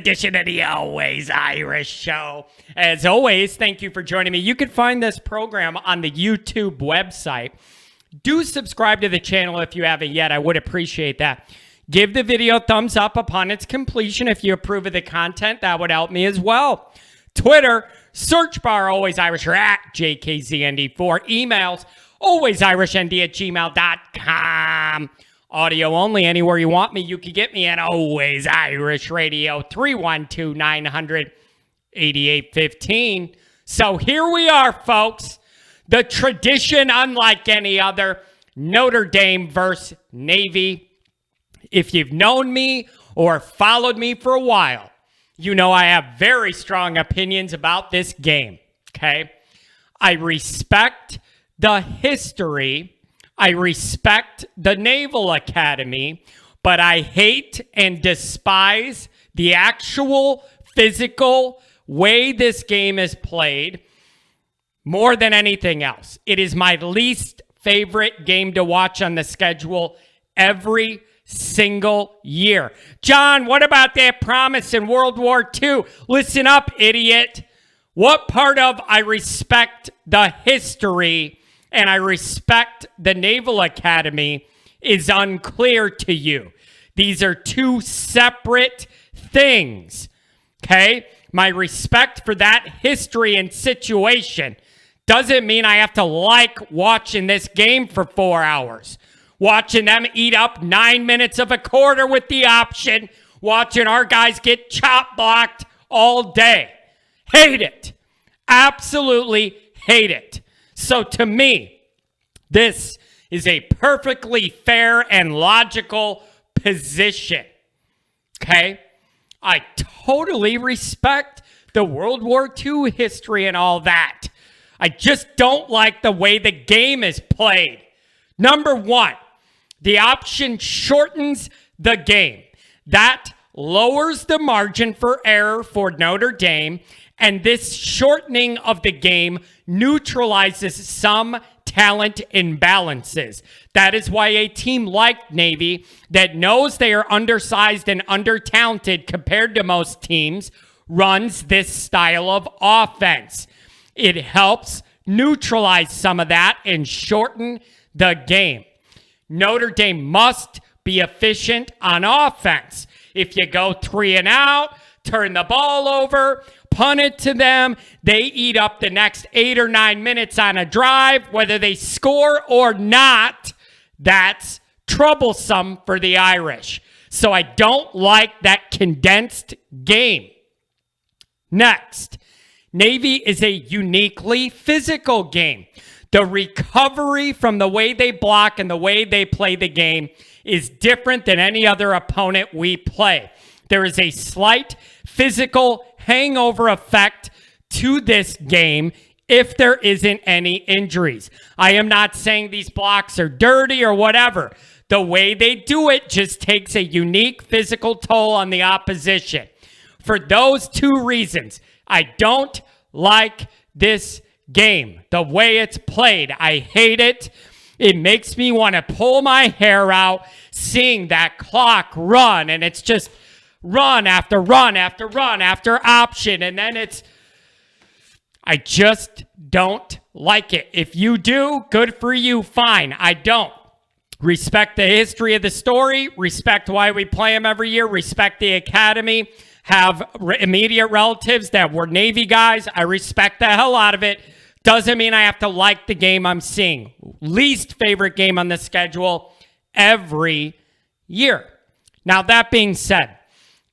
Edition of the Always Irish Show. As always, thank you for joining me. You can find this program on the YouTube website. Do subscribe to the channel if you haven't yet. I would appreciate that. Give the video a thumbs up upon its completion if you approve of the content. That would help me as well. Twitter, search bar Always Irish or at JKZND4. Emails, alwaysIrishND@gmail.com. Audio only, anywhere you want me. You can get me at Always Irish Radio, 312-900-8815. So here we are, folks. The tradition unlike any other, Notre Dame versus Navy. If you've known me or followed me for a while, you know I have very strong opinions about this game, okay? I respect the history. I respect the Naval Academy, but I hate and despise the actual physical way this game is played more than anything else. It is my least favorite game to watch on the schedule every single year. John, what about that promise in World War II? Listen up, idiot. What part of I respect the history and I respect the Naval Academy is unclear to you? These are two separate things, okay? My respect for that history and situation doesn't mean I have to like watching this game for 4 hours. Watching them eat up 9 minutes of a quarter with the option. Watching our guys get chop blocked all day. Hate it. Absolutely hate it. So to me, this is a perfectly fair and logical position. Okay? I totally respect the World War II history and all that. I just don't like the way the game is played. Number one, the option shortens the game. That lowers the margin for error for Notre Dame, and this shortening of the game neutralizes some talent imbalances. That is why a team like Navy that knows they are undersized and under-talented compared to most teams runs this style of offense. It helps neutralize some of that and shorten the game. Notre Dame must be efficient on offense. If you go 3 and out, turn the ball over, punt it to them, they eat up the next 8 or 9 minutes on a drive, whether they score or not. That's troublesome for the Irish. So I don't like that condensed game. Next, Navy is a uniquely physical game. The recovery from the way they block and the way they play the game is different than any other opponent we play. There is a slight physical hangover effect to this game if there isn't any injuries. I am not saying these blocks are dirty or whatever. The way they do it just takes a unique physical toll on the opposition. For those two reasons, I don't like this game. The way it's played, I hate it. It makes me want to pull my hair out seeing that clock run, and it's just run after run after run after option, and then I just don't like it. If you do, good for you, fine. I don't. Respect the history of the story, respect why we play them every year, respect the academy, have immediate relatives that were Navy guys. I respect the hell out of it. Doesn't mean I have to like the game I'm seeing. Least favorite game on the schedule every year. Now, that being said,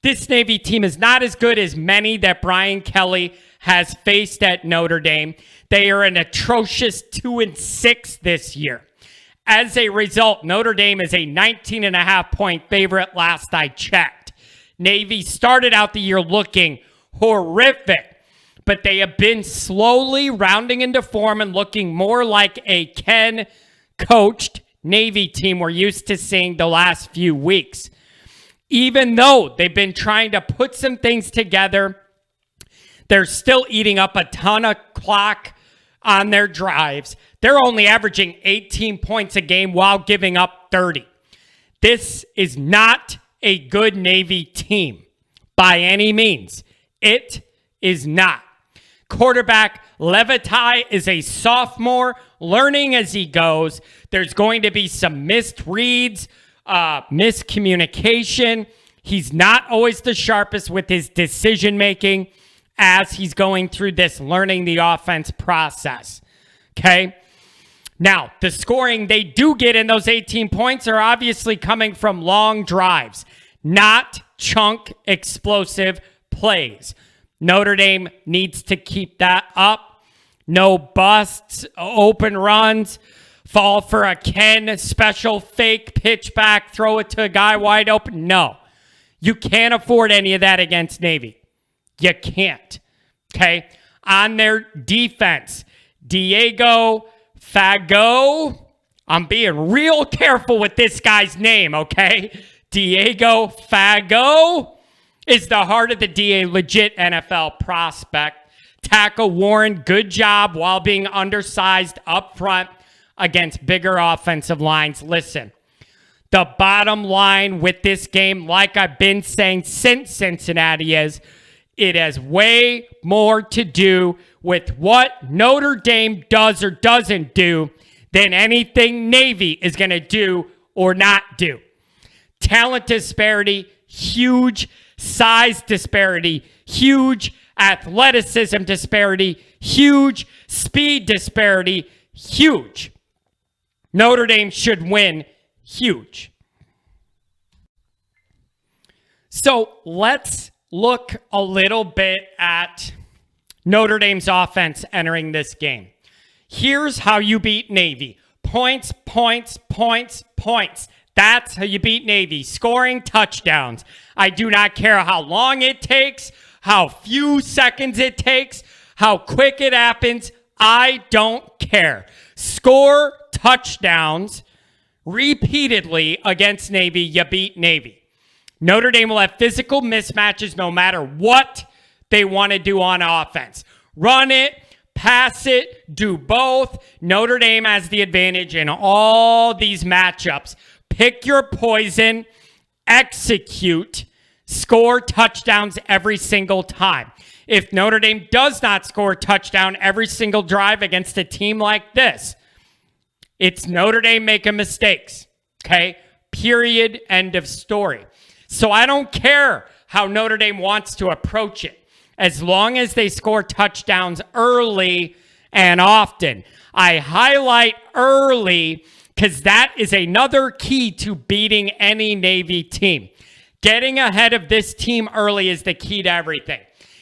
this Navy team is not as good as many that Brian Kelly has faced at Notre Dame. They are an atrocious 2-6 this year. As a result, Notre Dame is a 19.5-point favorite last I checked. Navy started out the year looking horrific, but they have been slowly rounding into form and looking more like a Ken-coached Navy team we're used to seeing the last few weeks. Even though they've been trying to put some things together, they're still eating up a ton of clock on their drives. They're only averaging 18 points a game while giving up 30. This is not a good Navy team. by any means. It is not. Quarterback Levitai is a sophomore, learning as he goes. There's going to be some missed reads, miscommunication. He's not always the sharpest with his decision making as he's going through this learning the offense process. Okay? Now, the scoring they do get in those 18 points are obviously coming from long drives, not chunk explosive plays. Notre Dame needs to keep that up. No busts, open runs, fall for a Ken special fake pitch back, throw it to a guy wide open. No, you can't afford any of that against Navy. You can't. Okay? On their defense, Diego Fago. I'm being real careful with this guy's name, okay? Diego Fago is the heart of the D, a legit NFL prospect. Tackle Warren, good job while being undersized up front against bigger offensive lines. Listen, the bottom line with this game, like I've been saying since Cincinnati, is it has way more to do with what Notre Dame does or doesn't do than anything Navy is going to do or not do. Talent disparity, huge. Size disparity, huge. Athleticism disparity, huge. Speed disparity, huge. Notre Dame should win, huge. So let's look a little bit at Notre Dame's offense entering this game. Here's how you beat Navy. Points, points, points, points. That's how you beat Navy. Scoring touchdowns. I do not care how long it takes, how few seconds it takes, how quick it happens. I don't care. Score touchdowns repeatedly against Navy. You beat Navy. Notre Dame will have physical mismatches no matter what they want to do on offense. Run it, pass it, do both. Notre Dame has the advantage in all these matchups. Pick your poison, execute, score touchdowns every single time. If Notre Dame does not score a touchdown every single drive against a team like this, it's Notre Dame making mistakes. Okay? Period. End of story. So I don't care how Notre Dame wants to approach it, as long as they score touchdowns early and often. I highlight early because that is another key to beating any Navy team. Getting ahead of this team early is the key to everything.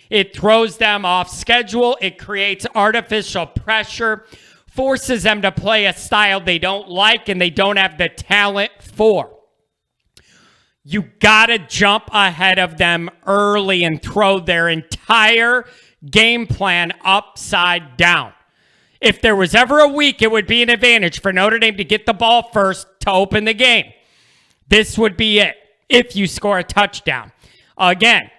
It throws them off schedule. It creates artificial pressure, forces them to play a style they don't like and they don't have the talent for. You got to jump ahead of them early and throw their entire game plan upside down. If there was ever a week, it would be an advantage for Notre Dame to get the ball first to open the game. This would be it if you score a touchdown. Again,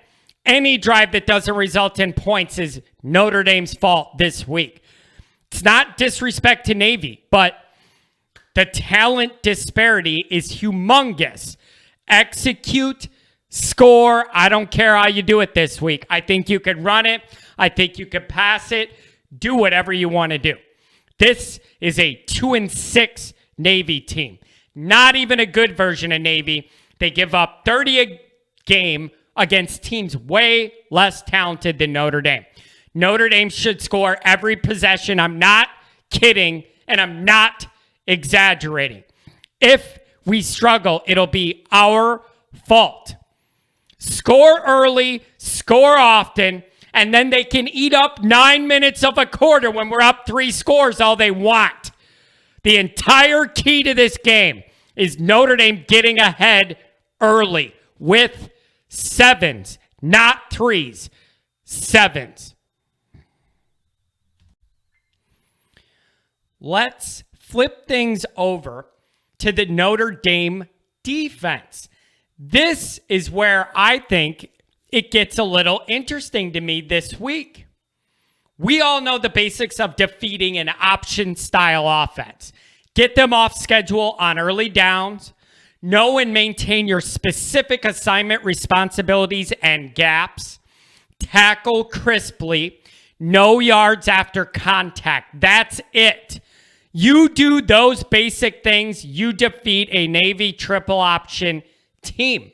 any drive that doesn't result in points is Notre Dame's fault this week. It's not disrespect to Navy, but the talent disparity is humongous. Execute, score. I don't care how you do it this week. I think you could run it. I think you could pass it. Do whatever you want to do. This is a 2-6 Navy team. Not even a good version of Navy. They give up 30 a game against teams way less talented than Notre Dame. Notre Dame should score every possession. I'm not kidding, and I'm not exaggerating. If we struggle, it'll be our fault. Score early, score often, and then they can eat up 9 minutes of a quarter when we're up 3 scores all they want. The entire key to this game is Notre Dame getting ahead early with 7s, not 3s, 7s. Let's flip things over to the Notre Dame defense. This is where I think it gets a little interesting to me this week. We all know the basics of defeating an option-style offense. Get them off schedule on early downs. Know and maintain your specific assignment responsibilities and gaps. Tackle crisply. No yards after contact. That's it. You do those basic things, you defeat a Navy triple option team.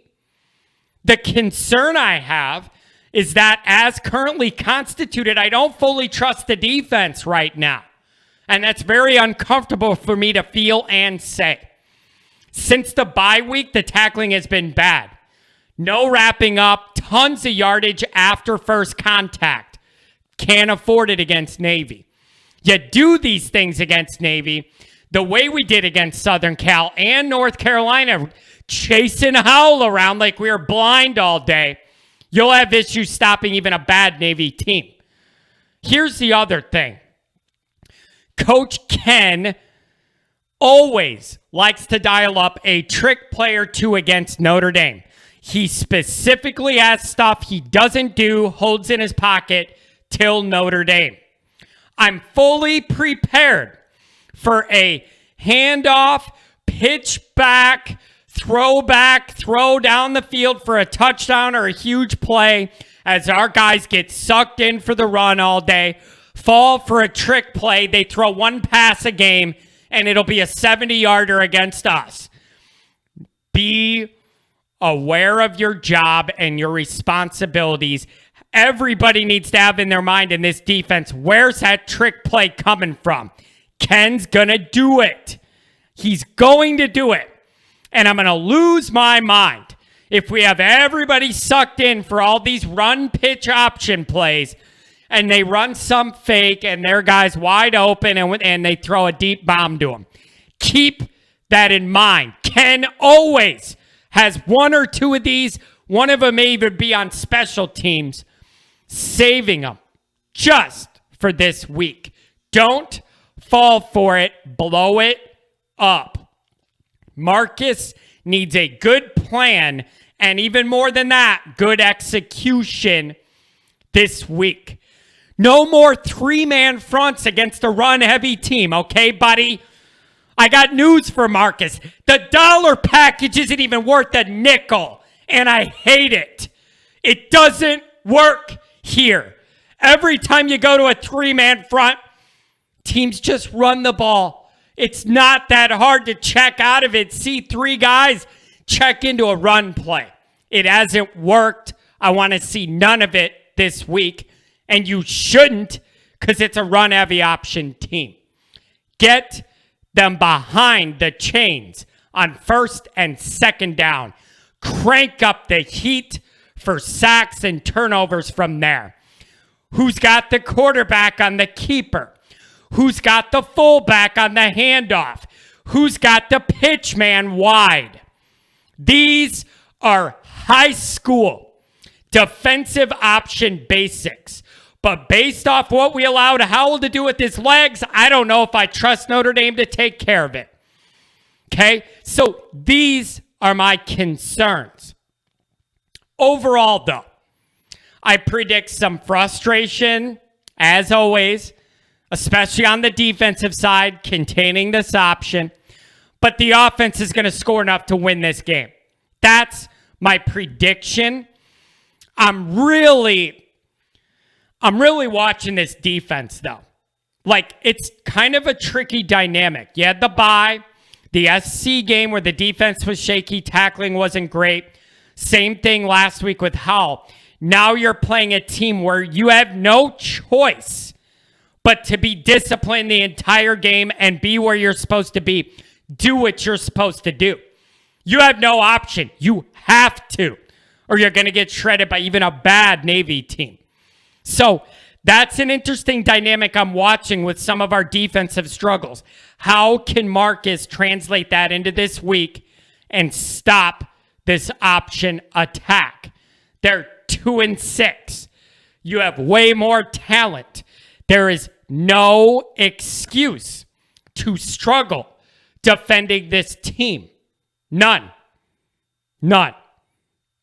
The concern I have is that as currently constituted, I don't fully trust the defense right now. And that's very uncomfortable for me to feel and say. Since the bye week, the tackling has been bad. No wrapping up, tons of yardage after first contact. Can't afford it against Navy. You do these things against Navy the way we did against Southern Cal and North Carolina, chasing Howell around like we were blind all day. You'll have issues stopping even a bad Navy team. Here's the other thing. Coach Ken always likes to dial up a trick play or two against Notre Dame. He specifically has stuff he doesn't do, holds in his pocket till Notre Dame. I'm fully prepared for a handoff, pitch back, throw down the field for a touchdown or a huge play as our guys get sucked in for the run all day, fall for a trick play. They throw one pass a game, and it'll be a 70-yarder against us. Be aware of your job and your responsibilities. Everybody needs to have in their mind in this defense, where's that trick play coming from? Ken's going to do it. He's going to do it. And I'm going to lose my mind if we have everybody sucked in for all these run pitch option plays and they run some fake and their guy's wide open and they throw a deep bomb to him. Keep that in mind. Ken always has one or two of these. One of them may even be on special teams, saving them just for this week. Don't fall for it. Blow it up. Marcus needs a good plan, and even more than that, good execution this week. No more three-man fronts against a run-heavy team, okay, buddy? I got news for Marcus. The dollar package isn't even worth a nickel, and I hate it. It doesn't work here. Every time you go to a three-man front, teams just run the ball. It's not that hard to check out of it. See three guys check into a run play. It hasn't worked. I want to see none of it this week. And you shouldn't, because it's a run-heavy option team. Get them behind the chains on first and second down. Crank up the heat for sacks and turnovers from there. Who's got the quarterback on the keeper? Who's got the fullback on the handoff? Who's got the pitch man wide? These are high school defensive option basics. But based off what we allowed Howell to do with his legs, I don't know if I trust Notre Dame to take care of it. Okay? So these are my concerns. Overall, though, I predict some frustration, as always, especially on the defensive side, containing this option. But the offense is going to score enough to win this game. That's my prediction. I'm really watching this defense, though. Like, it's kind of a tricky dynamic. You had the bye, the SC game where the defense was shaky, tackling wasn't great. Same thing last week with Howell. Now you're playing a team where you have no choice but to be disciplined the entire game and be where you're supposed to be. Do what you're supposed to do. You have no option. You have to, or you're going to get shredded by even a bad Navy team. So that's an interesting dynamic I'm watching with some of our defensive struggles. How can Marcus translate that into this week and stop this option attack? They're 2-6. You have way more talent. There is no excuse to struggle defending this team. None.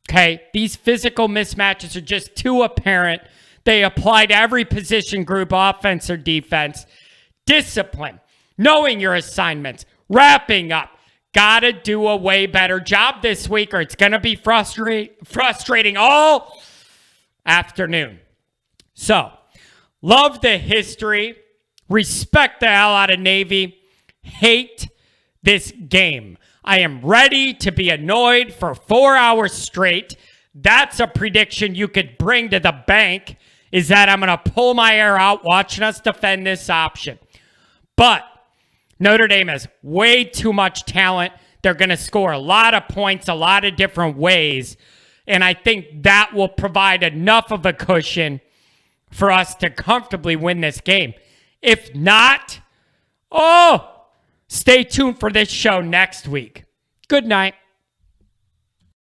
Okay? These physical mismatches are just too apparent. They apply to every position group, offense or defense. Discipline, knowing your assignments, wrapping up, got to do a way better job this week, or it's going to be frustrating all afternoon. So, love the history, respect the hell out of Navy, hate this game. I am ready to be annoyed for 4 hours straight. That's a prediction you could bring to the bank, is that I'm going to pull my hair out watching us defend this option. But Notre Dame has way too much talent. They're going to score a lot of points a lot of different ways. And I think that will provide enough of a cushion for us to comfortably win this game. If not, stay tuned for this show next week. Good night.